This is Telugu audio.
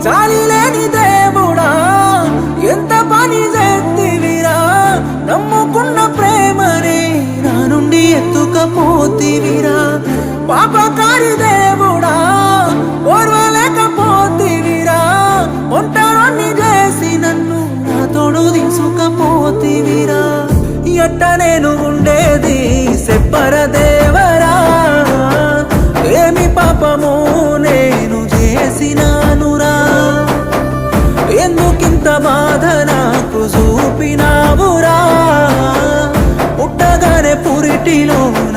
చాలిలేని దేవుడా ఎంత పని చేతివిరా నమ్ముకున్న ప్రేమనే నా నుండి ఎత్తుకపోతివిరా పాపకారి దేవుడా ఓర్వలేకపోతివిరా ఒంటరిని చేసి నన్ను నా తోడు తీసుకపోతివిరా ఎట్ట నేను ఉండేది చెప్పర దేవరా ఏమి పాపము నేను చేసినానురా ఎందుకింత బాధ నాకు చూపినావురా పుట్టగానే పురిటిలోన